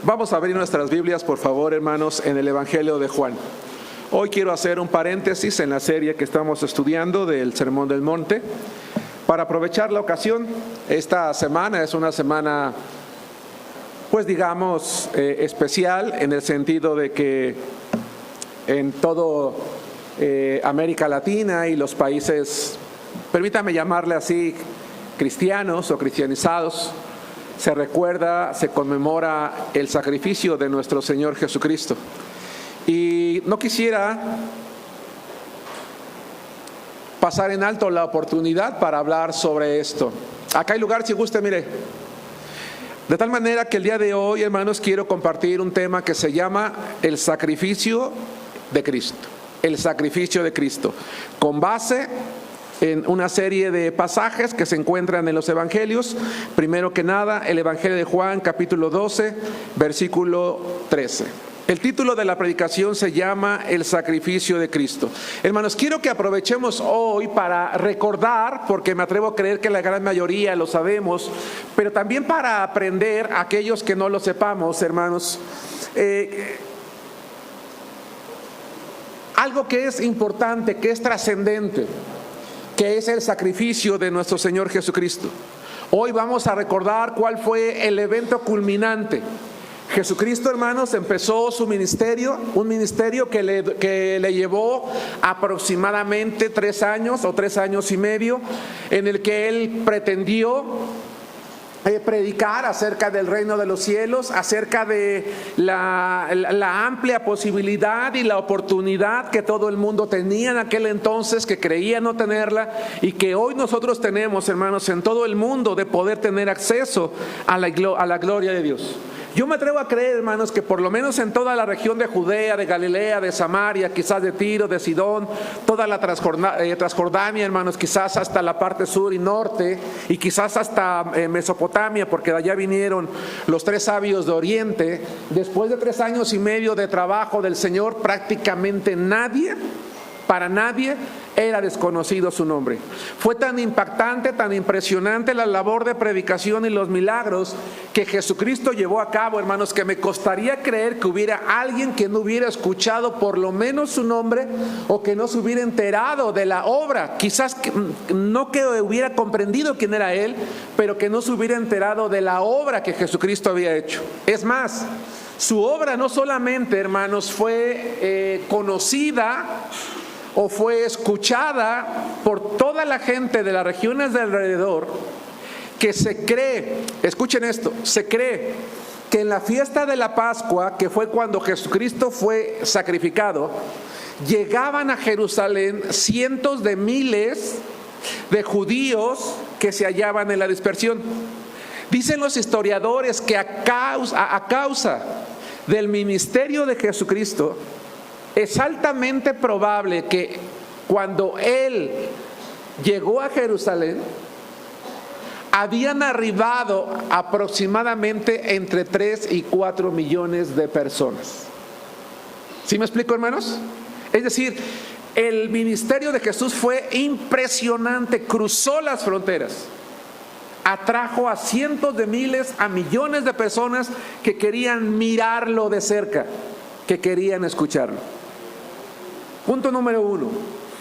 Vamos a abrir nuestras Biblias, por favor, hermanos, en el Evangelio de Juan. Hoy quiero hacer un paréntesis en la serie que estamos estudiando del Sermón del Monte. Para aprovechar la ocasión, esta semana es una semana, pues digamos, especial, en el sentido de que en todo América Latina y los países, permítame llamarle así, cristianos o cristianizados, se recuerda, se conmemora el sacrificio de nuestro Señor Jesucristo. Y no quisiera pasar en alto la oportunidad para hablar sobre esto. Acá hay lugar, si guste, mire. De tal manera que el día de hoy, hermanos, quiero compartir un tema que se llama el sacrificio de Cristo. El sacrificio de Cristo, con base en una serie de pasajes que se encuentran en los evangelios. Primero que nada, el Evangelio de Juan, capítulo 12, versículo 13. El título de la predicación se llama El sacrificio de Cristo. Hermanos, quiero que aprovechemos hoy para recordar, porque me atrevo a creer que la gran mayoría lo sabemos, pero también para aprender a aquellos que no lo sepamos, hermanos, algo que es importante, que es trascendente, que es el sacrificio de nuestro Señor Jesucristo. Hoy vamos a recordar cuál fue el evento culminante. Jesucristo, hermanos, empezó su ministerio, un ministerio que le llevó aproximadamente 3 años o 3 años y medio, en el que Él pretendió predicar acerca del reino de los cielos, acerca de la amplia posibilidad y la oportunidad que todo el mundo tenía en aquel entonces, que creía no tenerla, y que hoy nosotros tenemos, hermanos, en todo el mundo, de poder tener acceso a la gloria de Dios. Yo me atrevo a creer, hermanos, que por lo menos en toda la región de Judea, de Galilea, de Samaria, quizás de Tiro, de Sidón, toda la Transjordania, hermanos, quizás hasta la parte sur y norte, y quizás hasta Mesopotamia, porque de allá vinieron los 3 sabios de Oriente. Después de 3 años y medio de trabajo del Señor, prácticamente para nadie era desconocido su nombre. Fue tan impactante, tan impresionante la labor de predicación y los milagros que Jesucristo llevó a cabo, hermanos, que me costaría creer que hubiera alguien que no hubiera escuchado por lo menos su nombre, o que no se hubiera enterado de la obra. Quizás no que hubiera comprendido quién era Él, pero que no se hubiera enterado de la obra que Jesucristo había hecho. Es más, su obra no solamente, hermanos, fue conocida o fue escuchada por toda la gente de las regiones de alrededor, que se cree, escuchen esto, se cree que en la fiesta de la Pascua, que fue cuando Jesucristo fue sacrificado, llegaban a Jerusalén cientos de miles de judíos que se hallaban en la dispersión. Dicen los historiadores que a causa del ministerio de Jesucristo, es altamente probable que cuando Él llegó a Jerusalén, habían arribado aproximadamente entre 3 y 4 millones de personas. ¿Sí me explico, hermanos? Es decir, el ministerio de Jesús fue impresionante, cruzó las fronteras, atrajo a cientos de miles, a millones de personas que querían mirarlo de cerca, que querían escucharlo. Punto número 1.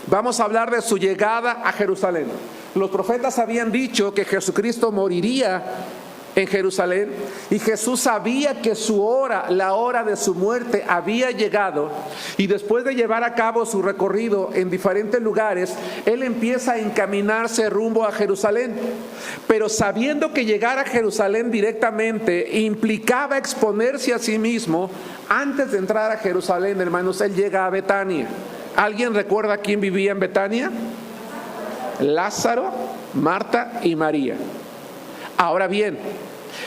Vamos a hablar de su llegada a Jerusalén. Los profetas habían dicho que Jesucristo moriría en Jerusalén, y Jesús sabía que su hora, la hora de su muerte, había llegado. Y después de llevar a cabo su recorrido en diferentes lugares, Él empieza a encaminarse rumbo a Jerusalén. Pero sabiendo que llegar a Jerusalén directamente implicaba exponerse a sí mismo, antes de entrar a Jerusalén, hermanos, Él llega a Betania. ¿Alguien recuerda quién vivía en Betania? Lázaro, Marta y María. Ahora bien,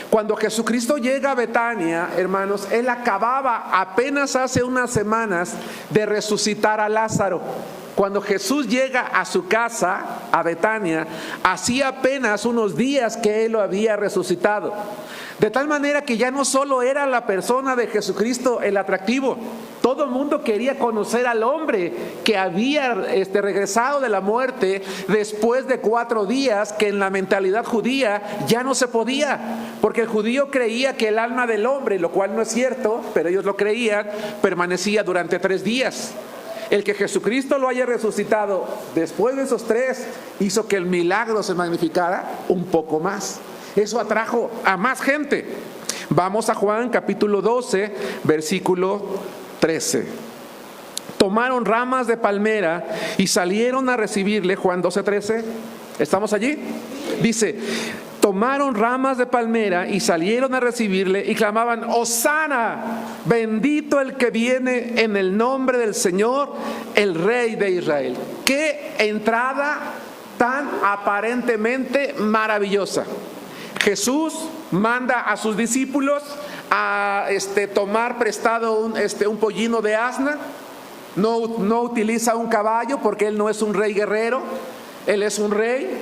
cuando Jesucristo llega a Betania, hermanos, Él acababa apenas hace unas semanas de resucitar a Lázaro. Cuando Jesús llega a su casa, a Betania, hacía apenas unos días que Él lo había resucitado. De tal manera que ya no solo era la persona de Jesucristo el atractivo, todo el mundo quería conocer al hombre que había regresado de la muerte después de 4 días, que en la mentalidad judía ya no se podía, porque el judío creía que el alma del hombre, lo cual no es cierto, pero ellos lo creían, permanecía durante 3 días. El que Jesucristo lo haya resucitado después de esos 3 hizo que el milagro se magnificara un poco más. Eso atrajo a más gente. Vamos a Juan capítulo 12, versículo 13. Tomaron ramas de palmera y salieron a recibirle. Juan 12, 13. ¿Estamos allí? Dice: tomaron ramas de palmera y salieron a recibirle y clamaban: Hosana, bendito el que viene en el nombre del Señor, el Rey de Israel. Qué entrada tan aparentemente maravillosa. Jesús manda a sus discípulos a tomar prestado un pollino de asna. No utiliza un caballo porque él no es un rey guerrero, él es un rey,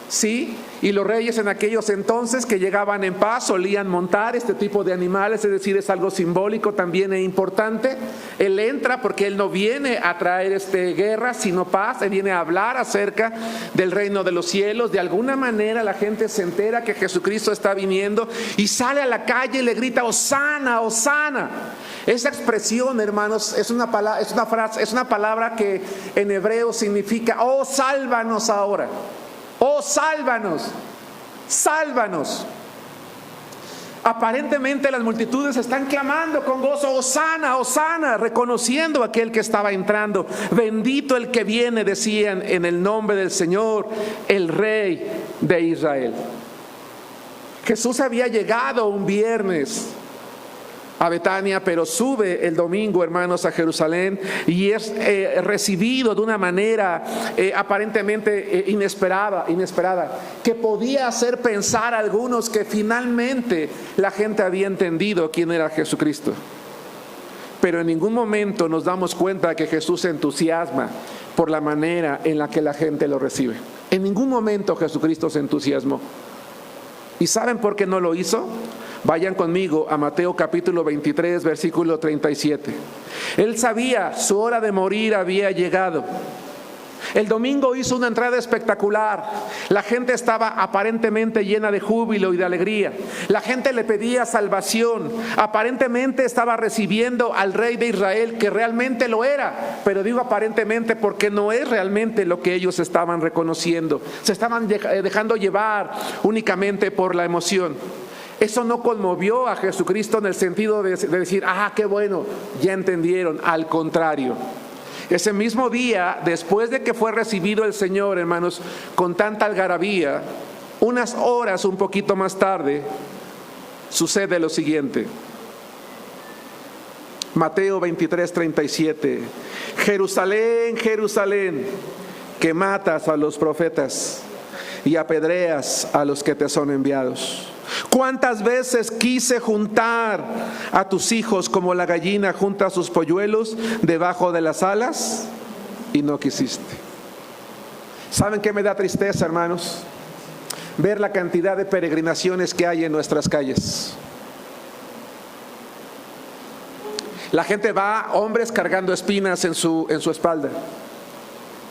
sí. Y los reyes en aquellos entonces que llegaban en paz solían montar este tipo de animales, es decir, es algo simbólico también e importante. Él entra porque él no viene a traer guerra, sino paz. Él viene a hablar acerca del reino de los cielos. De alguna manera la gente se entera que Jesucristo está viniendo y sale a la calle y le grita: Hosana, Hosana. Esa expresión, hermanos, es una palabra que en hebreo significa: oh, sálvanos ahora. Oh, sálvanos, sálvanos. Aparentemente las multitudes están clamando con gozo: Hosana, Hosana, reconociendo a aquel que estaba entrando. Bendito el que viene, decían, en el nombre del Señor, el Rey de Israel. Jesús había llegado un viernes a Betania, pero sube el domingo, hermanos, a Jerusalén y es recibido de una manera aparentemente inesperada, que podía hacer pensar a algunos que finalmente la gente había entendido quién era Jesucristo. Pero en ningún momento nos damos cuenta que Jesús se entusiasma por la manera en la que la gente lo recibe. En ningún momento Jesucristo se entusiasmó. ¿Y saben por qué no lo hizo? Vayan conmigo a Mateo capítulo 23, versículo 37. Él sabía, su hora de morir había llegado. El domingo hizo una entrada espectacular. La gente estaba aparentemente llena de júbilo y de alegría. La gente le pedía salvación. Aparentemente estaba recibiendo al Rey de Israel, que realmente lo era. Pero digo aparentemente porque no es realmente lo que ellos estaban reconociendo. Se estaban dejando llevar únicamente por la emoción. Eso no conmovió a Jesucristo en el sentido de decir: ah, qué bueno, ya entendieron. Al contrario, ese mismo día, después de que fue recibido el Señor, hermanos, con tanta algarabía, unas horas un poquito más tarde, sucede lo siguiente. Mateo 23, 37. Jerusalén, Jerusalén, que matas a los profetas y apedreas a los que te son enviados. ¿Cuántas veces quise juntar a tus hijos como la gallina junta sus polluelos debajo de las alas? Y no quisiste. ¿Saben qué me da tristeza, hermanos? Ver la cantidad de peregrinaciones que hay en nuestras calles. La gente va, hombres cargando espinas en su espalda.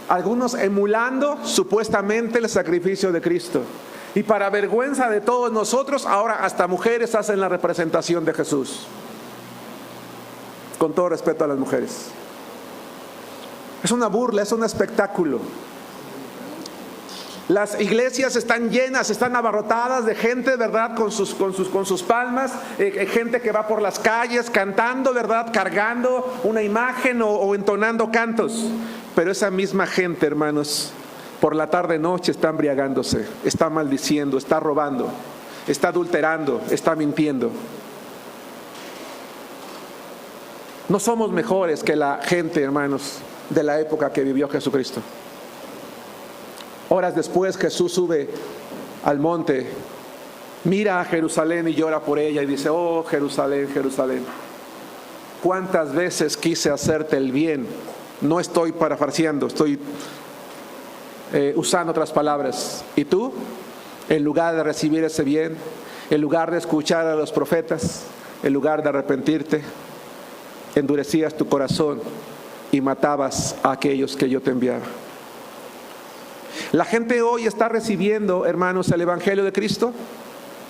Algunos emulando supuestamente el sacrificio de Cristo. Y para vergüenza de todos nosotros, ahora hasta mujeres hacen la representación de Jesús. Con todo respeto a las mujeres. Es una burla, es un espectáculo. Las iglesias están llenas, están abarrotadas de gente, ¿verdad? Con sus palmas, gente que va por las calles cantando, ¿verdad? Cargando una imagen o entonando cantos. Pero esa misma gente, hermanos, por la tarde noche está embriagándose, está maldiciendo, está robando, está adulterando, está mintiendo. No somos mejores que la gente, hermanos, de la época que vivió Jesucristo. Horas después Jesús sube al monte, mira a Jerusalén y llora por ella y dice: oh, Jerusalén, Jerusalén, cuántas veces quise hacerte el bien. No estoy parafraseando, estoy usando otras palabras. Y tú, en lugar de recibir ese bien, En lugar de escuchar a los profetas, en lugar de arrepentirte, endurecías tu corazón y matabas a aquellos que yo te enviaba. La gente hoy está recibiendo, hermanos, el Evangelio de Cristo.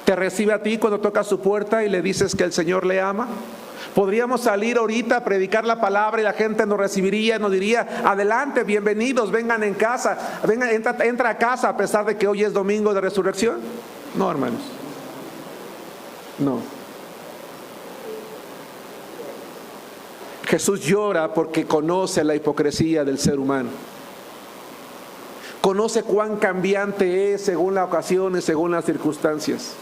Te recibe a ti cuando tocas su puerta y le dices que el Señor le ama. Podríamos salir ahorita a predicar la palabra y la gente nos recibiría, nos diría: adelante, bienvenidos, vengan en casa, venga, entra a casa, a pesar de que hoy es domingo de resurrección. No, hermanos, no. Jesús llora porque conoce la hipocresía del ser humano. Conoce cuán cambiante es según la ocasión y según las circunstancias.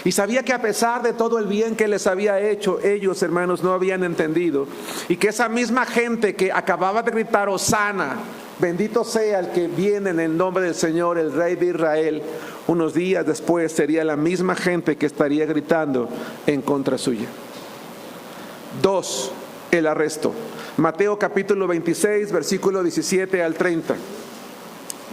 Y sabía que a pesar de todo el bien que les había hecho, ellos, hermanos, no habían entendido. Y que esa misma gente que acababa de gritar Hosana, bendito sea el que viene en el nombre del Señor, el Rey de Israel, unos días después sería la misma gente que estaría gritando en contra suya. 2. El arresto. Mateo capítulo 26, versículo 17 al 30.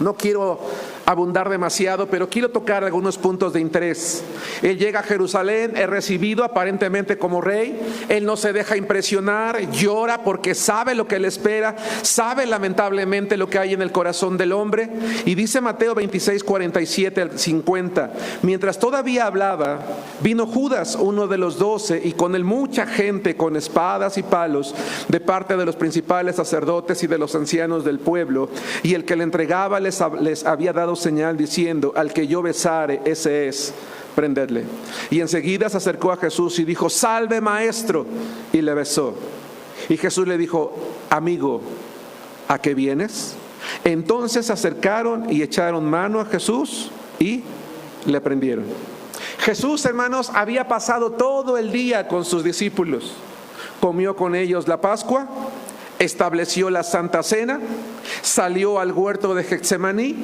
No quiero abundar demasiado, pero quiero tocar algunos puntos de interés. Él llega a Jerusalén, es recibido aparentemente como rey. Él no se deja impresionar, llora porque sabe lo que le espera, sabe lamentablemente lo que hay en el corazón del hombre. Y dice Mateo 26, 47 al 50: mientras todavía hablaba, vino Judas, uno de los 12, y con él mucha gente con espadas y palos de parte de los principales sacerdotes y de los ancianos del pueblo. Y el que le entregaba les había dado señal diciendo: al que yo besare, ese es, prendedle. Y enseguida se acercó a Jesús y dijo: salve, maestro, y le besó. Y Jesús le dijo: amigo, ¿a qué vienes? Entonces se acercaron y echaron mano a Jesús y le prendieron. Jesús, hermanos, había pasado todo el día con sus discípulos. Comió con ellos la Pascua, estableció la Santa Cena, salió al huerto de Getsemaní,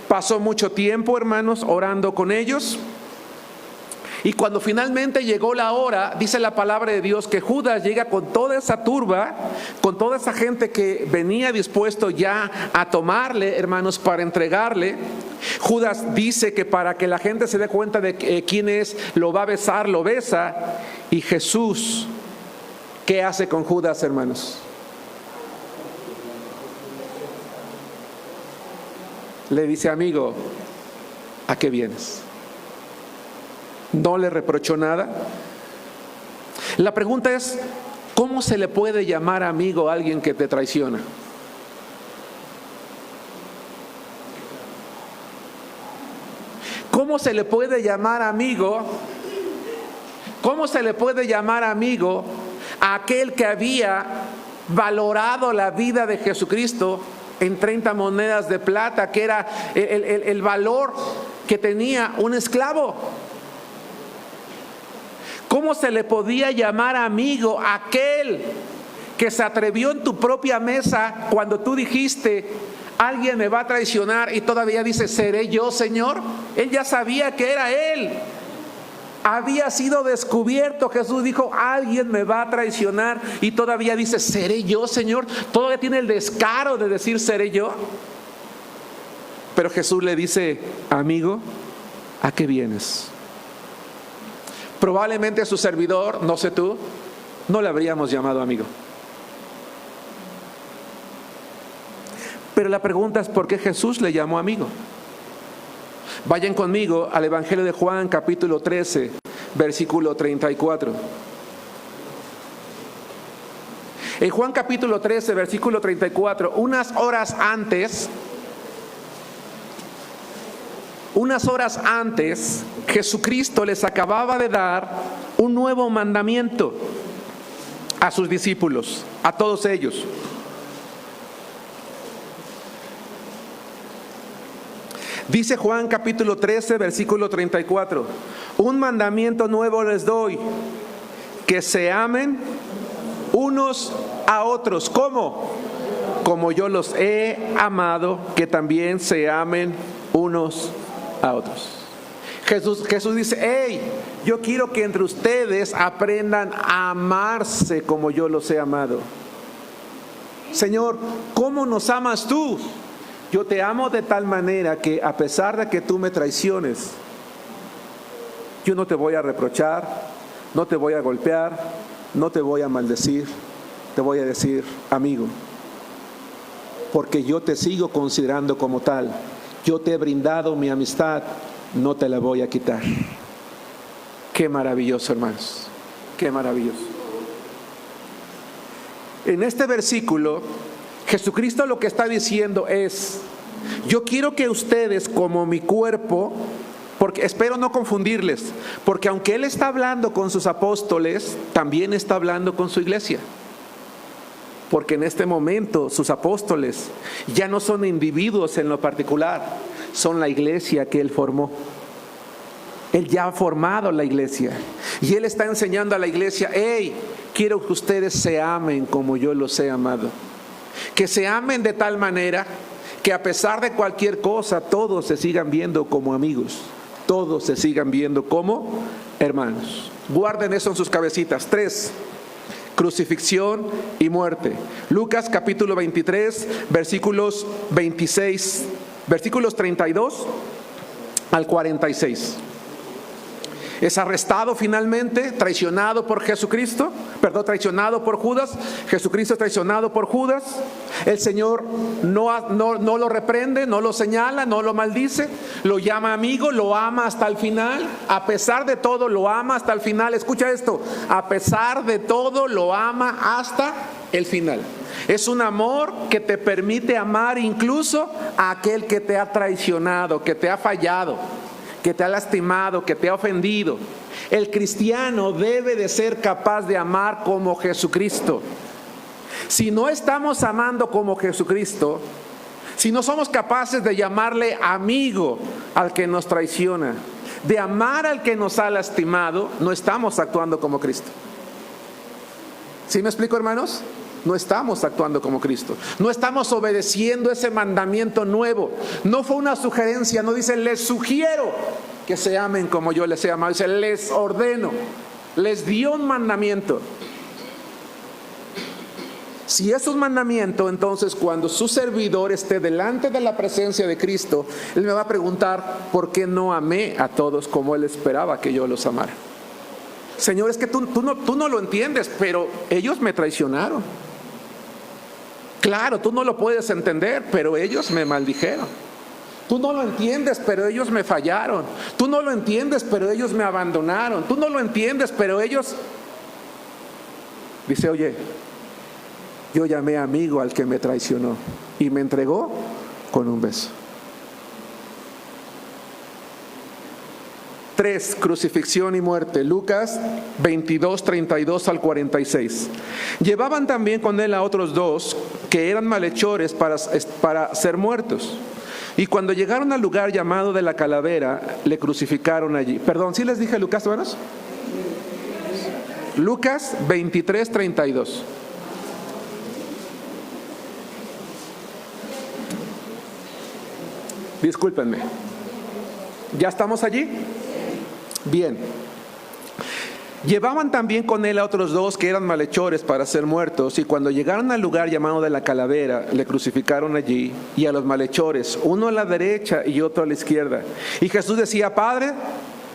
pasó mucho tiempo, hermanos, orando con ellos. Y cuando finalmente llegó la hora, dice la palabra de Dios que Judas llega con toda esa turba, con toda esa gente que venía dispuesto ya a tomarle, hermanos, para entregarle. Judas dice que para que la gente se dé cuenta de quién es, lo va a besar, lo besa. Y Jesús, ¿qué hace con Judas, hermanos? Le dice: amigo, ¿a qué vienes? No le reprochó nada. La pregunta es: ¿cómo se le puede llamar amigo a alguien que te traiciona? ¿Cómo se le puede llamar amigo? ¿Cómo se le puede llamar amigo a aquel que había valorado la vida de Jesucristo en 30 monedas de plata, que era el valor que tenía un esclavo? ¿Cómo se le podía llamar amigo a aquel que se atrevió en tu propia mesa cuando tú dijiste: alguien me va a traicionar, y todavía dice: ¿seré yo, Señor? Él ya sabía que era él. Había sido descubierto. Jesús dijo: alguien me va a traicionar, y todavía dice: ¿seré yo, Señor? Todavía tiene el descaro de decir: ¿seré yo? Pero Jesús le dice: amigo, ¿a qué vienes? Probablemente su servidor, no sé tú, no le habríamos llamado amigo. Pero la pregunta es: ¿por qué Jesús le llamó amigo? Vayan conmigo al Evangelio de Juan, capítulo 13, versículo 34. En Juan capítulo 13, versículo 34, unas horas antes, Jesucristo les acababa de dar un nuevo mandamiento a sus discípulos, a todos ellos. Dice Juan capítulo 13, versículo 34: un mandamiento nuevo les doy, que se amen unos a otros. ¿Cómo? Como yo los he amado, que también se amen unos a otros. Jesús dice: hey, yo quiero que entre ustedes aprendan a amarse como yo los he amado. Señor, ¿cómo nos amas tú? Yo te amo de tal manera que a pesar de que tú me traiciones, yo no te voy a reprochar, no te voy a golpear, no te voy a maldecir, te voy a decir, amigo, porque yo te sigo considerando como tal, yo te he brindado mi amistad, no te la voy a quitar. Qué maravilloso, hermanos, qué maravilloso. En este versículo, Jesucristo lo que está diciendo es, yo quiero que ustedes como mi cuerpo, porque espero no confundirles, porque aunque Él está hablando con sus apóstoles, también está hablando con su iglesia. Porque en este momento sus apóstoles ya no son individuos en lo particular, son la iglesia que Él formó. Él ya ha formado la iglesia y Él está enseñando a la iglesia, hey, quiero que ustedes se amen como yo los he amado. Que se amen de tal manera que a pesar de cualquier cosa, todos se sigan viendo como amigos, todos se sigan viendo como hermanos. Guarden eso en sus cabecitas. 3, crucifixión y muerte. Lucas capítulo 23, versículos 26, versículos 32 al 46. Es arrestado finalmente, traicionado por Jesucristo, traicionado por Judas. Jesucristo es traicionado por Judas. El Señor no lo reprende, no lo señala, no lo maldice, lo llama amigo, lo ama hasta el final. A pesar de todo, lo ama hasta el final. Escucha esto, a pesar de todo, lo ama hasta el final. Es un amor que te permite amar incluso a aquel que te ha traicionado, que te ha fallado, que te ha lastimado, que te ha ofendido. El cristiano debe de ser capaz de amar como Jesucristo. Si no estamos amando como Jesucristo, si no somos capaces de llamarle amigo al que nos traiciona, de amar al que nos ha lastimado, no estamos actuando como Cristo. ¿Sí me explico, hermanos? No estamos actuando como Cristo. No estamos obedeciendo ese mandamiento nuevo. No fue una sugerencia, no dice les sugiero que se amen como yo les he amado. Dice les ordeno, les dio un mandamiento. Si es un mandamiento, entonces cuando su servidor esté delante de la presencia de Cristo, Él me va a preguntar ¿por qué no amé a todos como Él esperaba que yo los amara? Señor, es que tú no lo entiendes, pero ellos me traicionaron. Claro, tú no lo puedes entender, pero ellos me maldijeron. Tú no lo entiendes, pero ellos me fallaron. Tú no lo entiendes, pero ellos me abandonaron. Tú no lo entiendes, pero ellos... Dice, oye, yo llamé amigo al que me traicionó y me entregó con un beso. 3, crucifixión y muerte. Lucas 22, 32 al 46. Llevaban también con él a otros 2 que eran malhechores para ser muertos. Y cuando llegaron al lugar llamado de la calavera, le crucificaron allí. Perdón, ¿sí les dije Lucas, hermanos? Lucas 23, 32. Discúlpenme. ¿Ya estamos allí? Bien. Llevaban también con él a otros 2 que eran malhechores para ser muertos, y cuando llegaron al lugar llamado de la calavera, le crucificaron allí, y a los malhechores, uno a la derecha y otro a la izquierda. Y Jesús decía, Padre,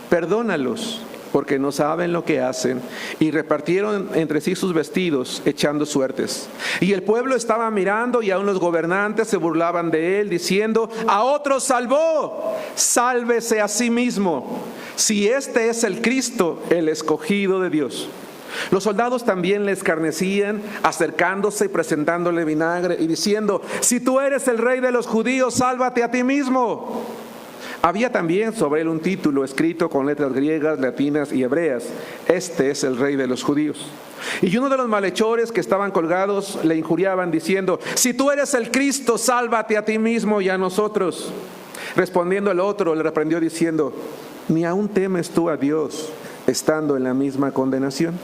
perdónalos, porque no saben lo que hacen. Y repartieron entre sí sus vestidos, echando suertes. Y el pueblo estaba mirando, y aun los gobernantes se burlaban de él, diciendo, a otros salvó, sálvese a sí mismo, si este es el Cristo, el escogido de Dios. Los soldados también le escarnecían, acercándose y presentándole vinagre y diciendo, si tú eres el rey de los judíos, sálvate a ti mismo. Había también sobre él un título escrito con letras griegas, latinas y hebreas, este es el rey de los judíos. Y uno de los malhechores que estaban colgados le injuriaban diciendo, si tú eres el Cristo, sálvate a ti mismo y a nosotros. Respondiendo el otro, le reprendió diciendo, ¿ni aún temes tú a Dios, estando en la misma condenación?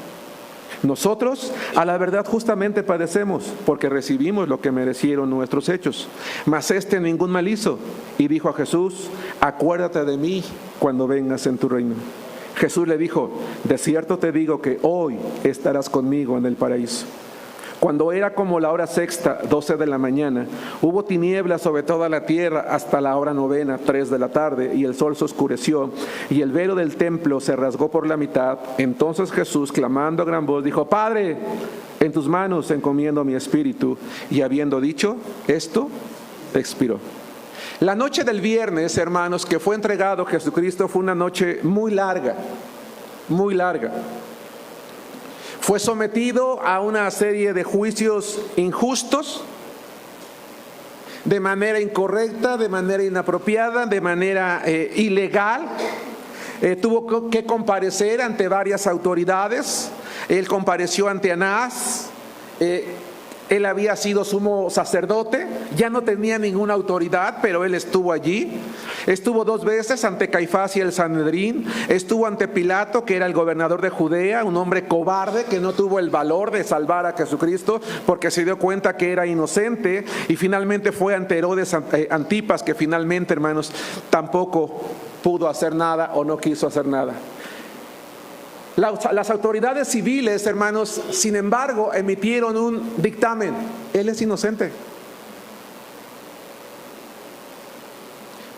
Nosotros, a la verdad, justamente padecemos, porque recibimos lo que merecieron nuestros hechos. Mas este ningún mal hizo. Y dijo a Jesús, acuérdate de mí cuando vengas en tu reino. Jesús le dijo, de cierto te digo que hoy estarás conmigo en el paraíso. Cuando era como la hora sexta, 12 de la mañana, hubo tinieblas sobre toda la tierra hasta la hora novena, 3 de la tarde, y el sol se oscureció, y el velo del templo se rasgó por la mitad. Entonces Jesús, clamando a gran voz, dijo: Padre, en tus manos encomiendo mi espíritu. Y habiendo dicho esto, expiró. La noche del viernes, hermanos, que fue entregado Jesucristo, fue una noche muy larga, muy larga. Fue sometido a una serie de juicios injustos, de manera incorrecta, de manera inapropiada, de manera ilegal. Tuvo que comparecer ante varias autoridades. Él compareció ante Anás. Él había sido sumo sacerdote, ya no tenía ninguna autoridad, pero él estuvo allí. Estuvo 2 veces ante Caifás y el Sanedrín. Estuvo ante Pilato, que era el gobernador de Judea, un hombre cobarde que no tuvo el valor de salvar a Jesucristo porque se dio cuenta que era inocente. Y finalmente fue ante Herodes Antipas, que finalmente, hermanos, tampoco pudo hacer nada o no quiso hacer nada. Las autoridades civiles, hermanos, sin embargo, emitieron un dictamen: él es inocente.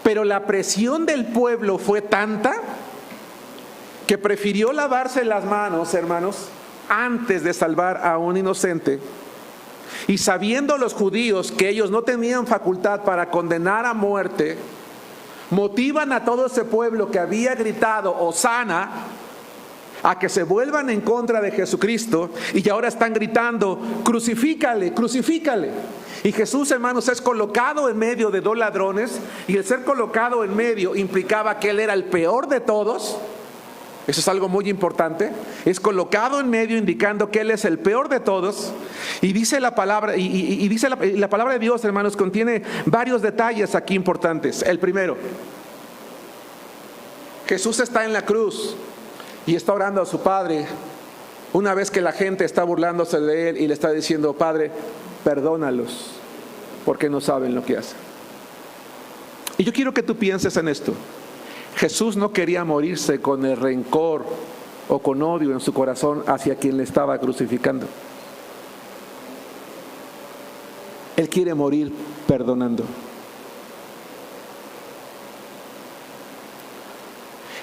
Pero la presión del pueblo fue tanta que prefirió lavarse las manos, hermanos, antes de salvar a un inocente. Y sabiendo los judíos que ellos no tenían facultad para condenar a muerte, motivan a todo ese pueblo que había gritado Hosana a que se vuelvan en contra de Jesucristo, y ahora están gritando: crucifícale, crucifícale. Y Jesús, hermanos, es colocado en medio de 2 ladrones, y el ser colocado en medio implicaba que él era el peor de todos. Eso es algo muy importante. Es colocado en medio, indicando que él es el peor de todos. Y dice la palabra, y dice la palabra de Dios, hermanos, contiene varios detalles aquí importantes. El primero: Jesús está en la cruz y está orando a su Padre, una vez que la gente está burlándose de él y le está diciendo: Padre, perdónalos, porque no saben lo que hacen. Y yo quiero que tú pienses en esto. Jesús no quería morirse con el rencor o con odio en su corazón hacia quien le estaba crucificando. Él quiere morir perdonando.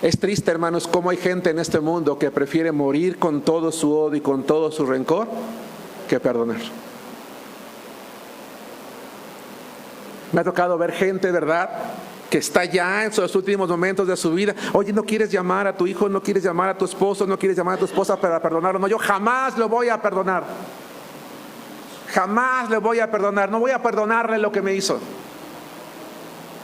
Es triste, hermanos, cómo hay gente en este mundo que prefiere morir con todo su odio y con todo su rencor que perdonar. Me ha tocado ver gente, ¿verdad?, que está ya en sus últimos momentos de su vida. Oye, ¿no quieres llamar a tu hijo? ¿No quieres llamar a tu esposo? ¿No quieres llamar a tu esposa para perdonarlo? No, yo jamás lo voy a perdonar. Jamás le voy a perdonar. No voy a perdonarle lo que me hizo.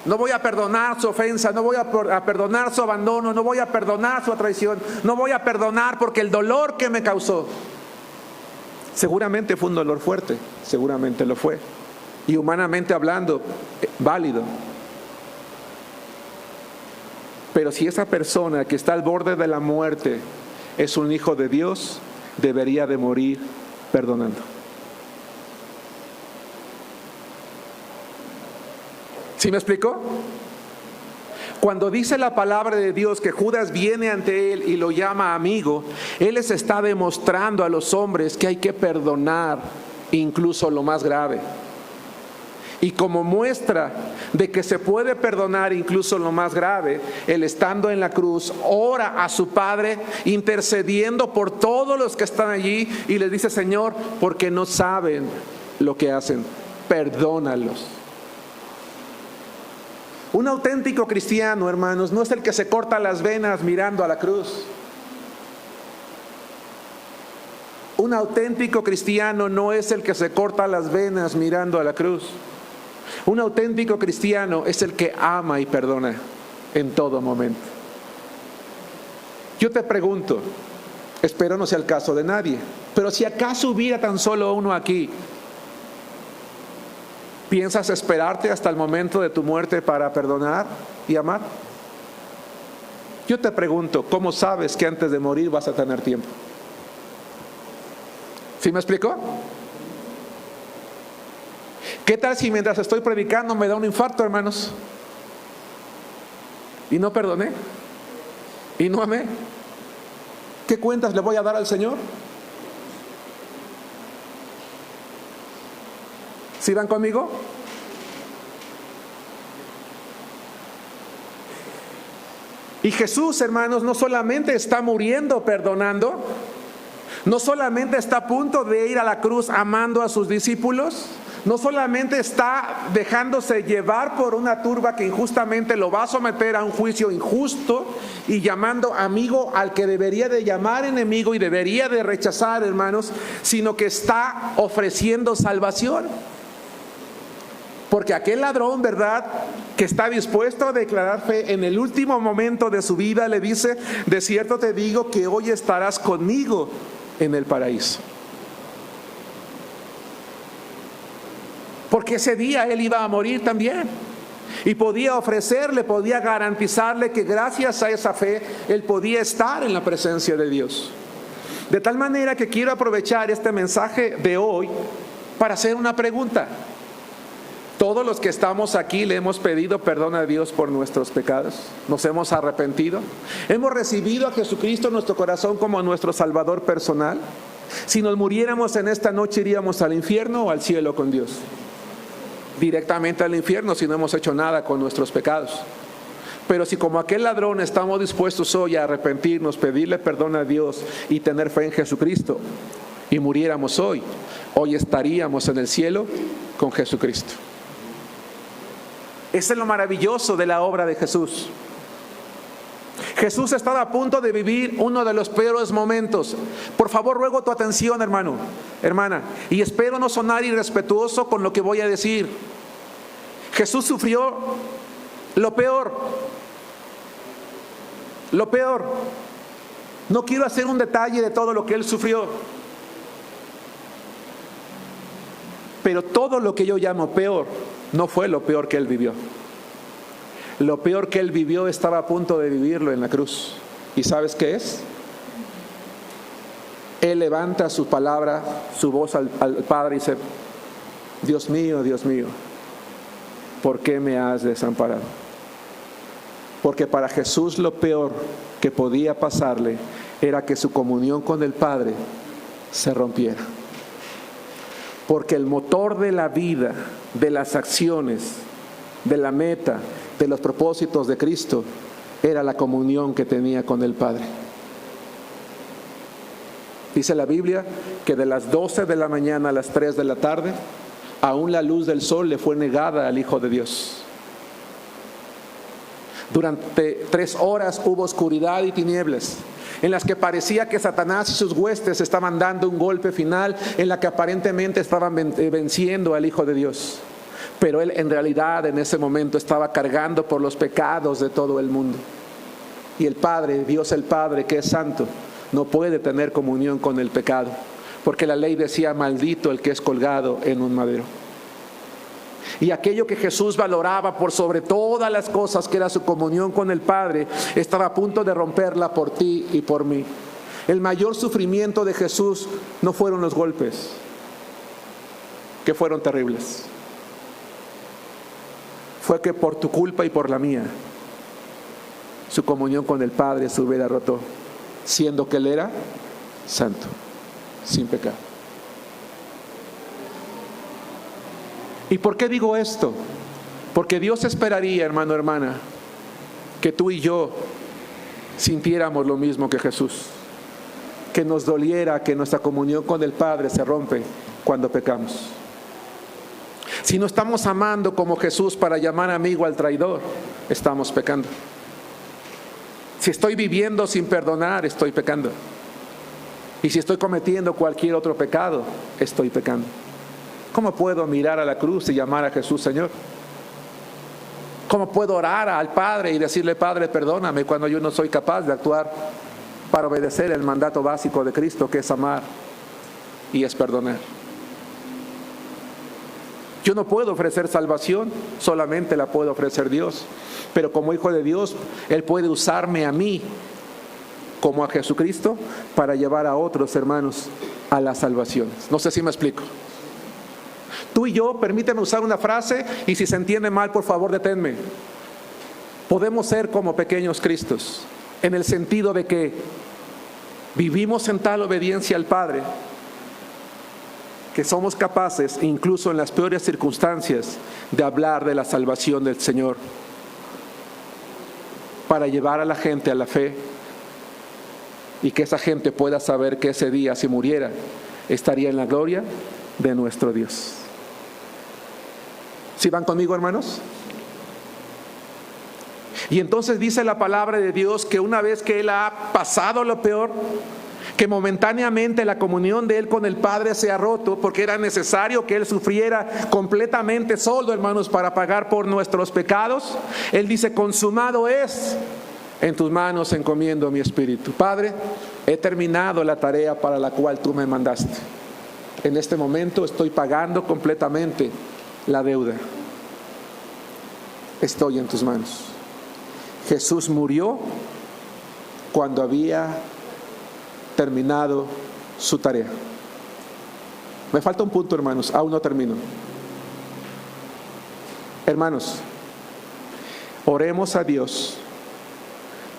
No voy a perdonar su ofensa, no voy a perdonar su abandono, no voy a perdonar su traición, no voy a perdonar porque el dolor que me causó. Seguramente fue un dolor fuerte, seguramente lo fue. Y humanamente hablando, válido. Pero si esa persona que está al borde de la muerte es un hijo de Dios, debería de morir perdonando. ¿Sí me explico? Cuando dice la palabra de Dios que Judas viene ante él y lo llama amigo, él les está demostrando a los hombres que hay que perdonar incluso lo más grave. Y como muestra de que se puede perdonar incluso lo más grave, él, estando en la cruz, ora a su Padre, intercediendo por todos los que están allí, y les dice: Señor, porque no saben lo que hacen, perdónalos. Un auténtico cristiano, hermanos, no es el que se corta las venas mirando a la cruz. Un auténtico cristiano no es el que se corta las venas mirando a la cruz. Un auténtico cristiano es el que ama y perdona en todo momento. Yo te pregunto, espero no sea el caso de nadie, pero si acaso hubiera tan solo uno aquí, ¿piensas esperarte hasta el momento de tu muerte para perdonar y amar? Yo te pregunto, ¿cómo sabes que antes de morir vas a tener tiempo? ¿Sí me explico? ¿Qué tal si mientras estoy predicando me da un infarto, hermanos? Y no perdoné, y no amé. ¿Qué cuentas le voy a dar al Señor? ¿Sí van conmigo? Y Jesús, hermanos, no solamente está muriendo perdonando, no solamente está a punto de ir a la cruz amando a sus discípulos, no solamente está dejándose llevar por una turba que injustamente lo va a someter a un juicio injusto y llamando amigo al que debería de llamar enemigo y debería de rechazar, hermanos, sino que está ofreciendo salvación. Porque aquel ladrón, ¿verdad?, que está dispuesto a declarar fe en el último momento de su vida, le dice: de cierto te digo que hoy estarás conmigo en el paraíso. Porque ese día él iba a morir también. Y podía ofrecerle, podía garantizarle que gracias a esa fe él podía estar en la presencia de Dios. De tal manera que quiero aprovechar este mensaje de hoy para hacer una pregunta. Todos los que estamos aquí le hemos pedido perdón a Dios por nuestros pecados. Nos hemos arrepentido. Hemos recibido a Jesucristo en nuestro corazón como nuestro Salvador personal. Si nos muriéramos en esta noche, ¿iríamos al infierno o al cielo con Dios? Directamente al infierno si no hemos hecho nada con nuestros pecados. Pero si como aquel ladrón estamos dispuestos hoy a arrepentirnos, pedirle perdón a Dios y tener fe en Jesucristo, y muriéramos hoy estaríamos en el cielo con Jesucristo. Eso es lo maravilloso de la obra de Jesús. Jesús estaba a punto de vivir uno de los peores momentos. Por favor, ruego tu atención, hermano, hermana, y espero no sonar irrespetuoso con lo que voy a decir. Jesús sufrió lo peor. Lo peor. No quiero hacer un detalle de todo lo que él sufrió, pero todo lo que yo llamo peor no fue lo peor que él vivió. Lo peor que él vivió estaba a punto de vivirlo en la cruz. ¿Y sabes qué es? Él levanta su palabra, su voz al Padre y dice: Dios mío, ¿por qué me has desamparado? Porque para Jesús lo peor que podía pasarle era que su comunión con el Padre se rompiera. Porque el motor de la vida, de las acciones, de la meta, de los propósitos de Cristo, era la comunión que tenía con el Padre. Dice la Biblia que de las 12 de la mañana a las 3 de la tarde, aún la luz del sol le fue negada al Hijo de Dios. Durante 3 horas hubo oscuridad y tinieblas, en las que parecía que Satanás y sus huestes estaban dando un golpe final, en la que aparentemente estaban venciendo al Hijo de Dios. Pero él en realidad en ese momento estaba cargando por los pecados de todo el mundo. Y el Padre, Dios el Padre, que es santo, no puede tener comunión con el pecado, porque la ley decía: maldito el que es colgado en un madero. Y aquello que Jesús valoraba por sobre todas las cosas, que era su comunión con el Padre, estaba a punto de romperla por ti y por mí. El mayor sufrimiento de Jesús no fueron los golpes, que fueron terribles. Fue que por tu culpa y por la mía, su comunión con el Padre se hubiera roto, siendo que Él era santo, sin pecado. ¿Y por qué digo esto? Porque Dios esperaría, hermano, hermana, que tú y yo sintiéramos lo mismo que Jesús, que nos doliera que nuestra comunión con el Padre se rompe cuando pecamos. Si no estamos amando como Jesús para llamar amigo al traidor, estamos pecando. Si estoy viviendo sin perdonar, estoy pecando. Y si estoy cometiendo cualquier otro pecado, estoy pecando. ¿Cómo puedo mirar a la cruz y llamar a Jesús Señor? ¿Cómo puedo orar al Padre y decirle: Padre, perdóname, cuando yo no soy capaz de actuar para obedecer el mandato básico de Cristo, que es amar y es perdonar? Yo no puedo ofrecer salvación, solamente la puede ofrecer Dios. Pero como hijo de Dios, Él puede usarme a mí, como a Jesucristo, para llevar a otros hermanos a la salvación. No sé si me explico. Tú y yo, permíteme usar una frase, y si se entiende mal, por favor, deténme. Podemos ser como pequeños Cristos, en el sentido de que vivimos en tal obediencia al Padre que somos capaces, incluso en las peores circunstancias, de hablar de la salvación del Señor, para llevar a la gente a la fe, y que esa gente pueda saber que ese día, si muriera, estaría en la gloria de nuestro Dios. ¿Sí van conmigo, hermanos? Y entonces dice la palabra de Dios que una vez que Él ha pasado lo peor, que momentáneamente la comunión de Él con el Padre se ha roto, porque era necesario que Él sufriera completamente solo, hermanos, para pagar por nuestros pecados. Él dice: consumado es, en tus manos encomiendo mi espíritu. Padre, he terminado la tarea para la cual tú me mandaste. En este momento estoy pagando completamente la deuda. Estoy en tus manos. Jesús murió cuando había terminado su tarea. Me falta un punto, hermanos, aún no termino. Hermanos, oremos a Dios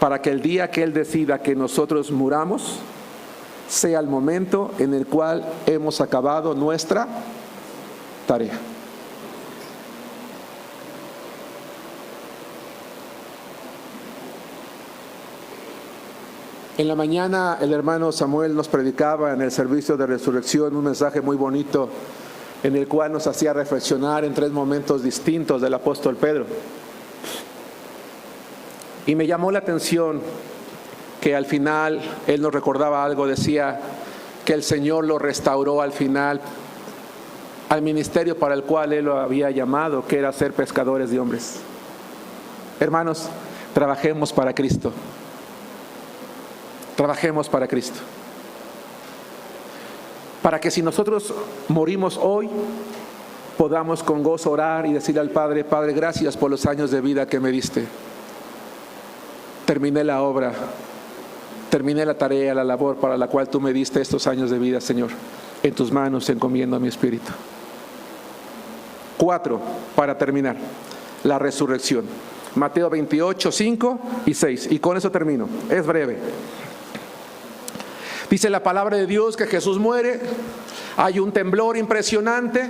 para que el día que Él decida que nosotros muramos sea el momento en el cual hemos acabado nuestra tarea. En la mañana el hermano Samuel nos predicaba en el servicio de resurrección un mensaje muy bonito, en el cual nos hacía reflexionar en 3 momentos distintos del apóstol Pedro. Y me llamó la atención que al final él nos recordaba algo. Decía que el Señor lo restauró al final al ministerio para el cual Él lo había llamado, que era ser pescadores de hombres. Hermanos, trabajemos para Cristo. Trabajemos para Cristo. Para que si nosotros morimos hoy, podamos con gozo orar y decirle al Padre: Padre, gracias por los años de vida que me diste. Terminé la obra, terminé la tarea, la labor para la cual tú me diste estos años de vida, Señor. En tus manos encomiendo mi espíritu. 4, para terminar, la resurrección. Mateo 28, 5 y 6. Y con eso termino. Es breve. Dice la palabra de Dios que Jesús muere. Hay un temblor impresionante.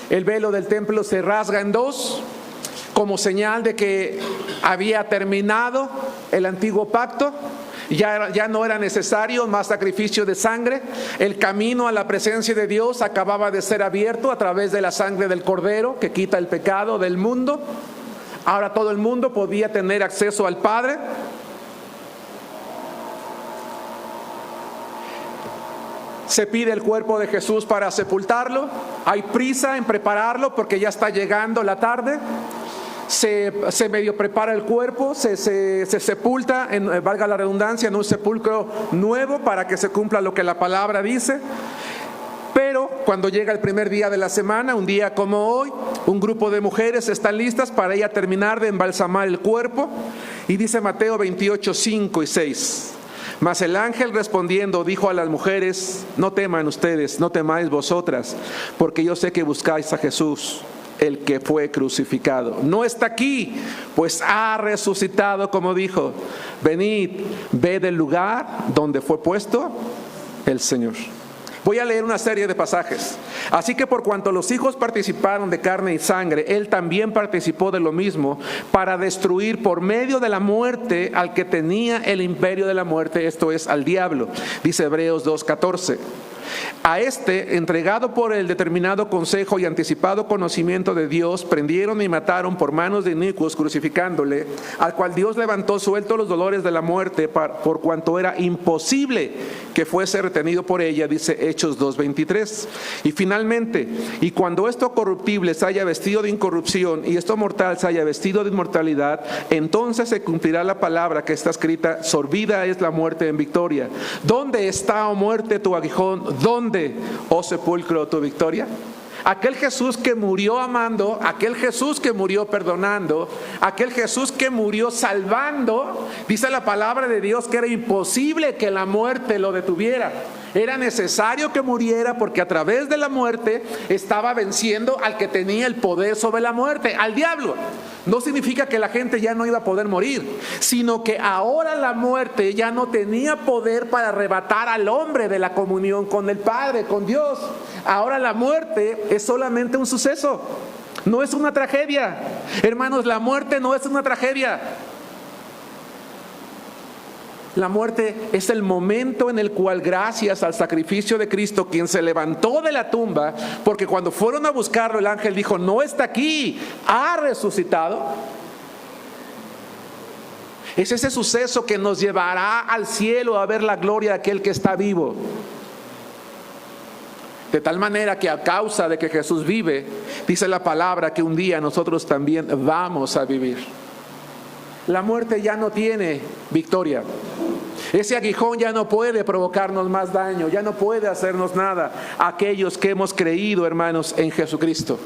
El velo del templo se rasga en 2, como señal de que había terminado el antiguo pacto. Ya no era necesario más sacrificio de sangre. El camino a la presencia de Dios acababa de ser abierto a través de la sangre del Cordero, que quita el pecado del mundo. Ahora todo el mundo podía tener acceso al Padre. Se pide el cuerpo de Jesús para sepultarlo. Hay prisa en prepararlo porque ya está llegando la tarde. Se medio prepara el cuerpo, se sepulta, valga la redundancia, en un sepulcro nuevo para que se cumpla lo que la palabra dice. Pero cuando llega el primer día de la semana, un día como hoy, un grupo de mujeres están listas para ir a terminar de embalsamar el cuerpo. Y dice Mateo 28, 5 y 6. Mas el ángel respondiendo dijo a las mujeres: no teman ustedes, no temáis vosotras, porque yo sé que buscáis a Jesús, el que fue crucificado. No está aquí, pues ha resucitado, como dijo. Venid, ved el lugar donde fue puesto el Señor. Voy a leer una serie de pasajes. Así que por cuanto los hijos participaron de carne y sangre, Él también participó de lo mismo, para destruir por medio de la muerte al que tenía el imperio de la muerte, esto es, al diablo. Dice Hebreos 2:14. A este, entregado por el determinado consejo y anticipado conocimiento de Dios, prendieron y mataron por manos de inicuos, crucificándole, al cual Dios levantó suelto los dolores de la muerte, por cuanto era imposible que fuese retenido por ella, dice Hechos 2:23. Y finalmente, y cuando esto corruptible se haya vestido de incorrupción y esto mortal se haya vestido de inmortalidad, entonces se cumplirá la palabra que está escrita: sorbida es la muerte en victoria. ¿Dónde está, oh muerte, tu aguijón? ¿Dónde, oh sepulcro, tu victoria? Aquel Jesús que murió amando, aquel Jesús que murió perdonando, aquel Jesús que murió salvando, dice la palabra de Dios que era imposible que la muerte lo detuviera. Era necesario que muriera porque a través de la muerte estaba venciendo al que tenía el poder sobre la muerte, al diablo. no significa que la gente ya no iba a poder morir, sino que ahora la muerte ya no tenía poder para arrebatar al hombre de la comunión con el Padre, con Dios. Ahora la muerte es solamente un suceso, no es una tragedia. Hermanos, la muerte no es una tragedia. La muerte es el momento en el cual, gracias al sacrificio de Cristo, quien se levantó de la tumba, porque cuando fueron a buscarlo el ángel dijo: no está aquí, ha resucitado. Es ese suceso que nos llevará al cielo a ver la gloria de aquel que está vivo. De tal manera que a causa de que Jesús vive, dice la palabra que un día nosotros también vamos a vivir. La muerte ya no tiene victoria. Ese aguijón ya no puede provocarnos más daño, ya no puede hacernos nada a aquellos que hemos creído, hermanos, en Jesucristo.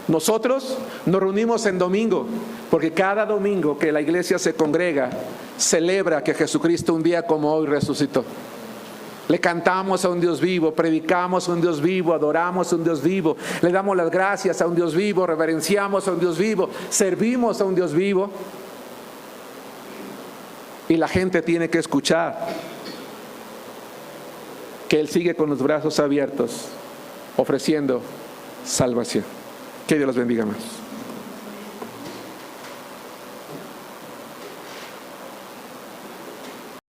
Nosotros nos reunimos en domingo, porque cada domingo que la iglesia se congrega, celebra que Jesucristo un día como hoy resucitó. Le cantamos a un Dios vivo, predicamos a un Dios vivo, adoramos a un Dios vivo, le damos las gracias a un Dios vivo, reverenciamos a un Dios vivo, servimos a un Dios vivo. Y la gente tiene que escuchar que Él sigue con los brazos abiertos, ofreciendo salvación. Que Dios los bendiga más.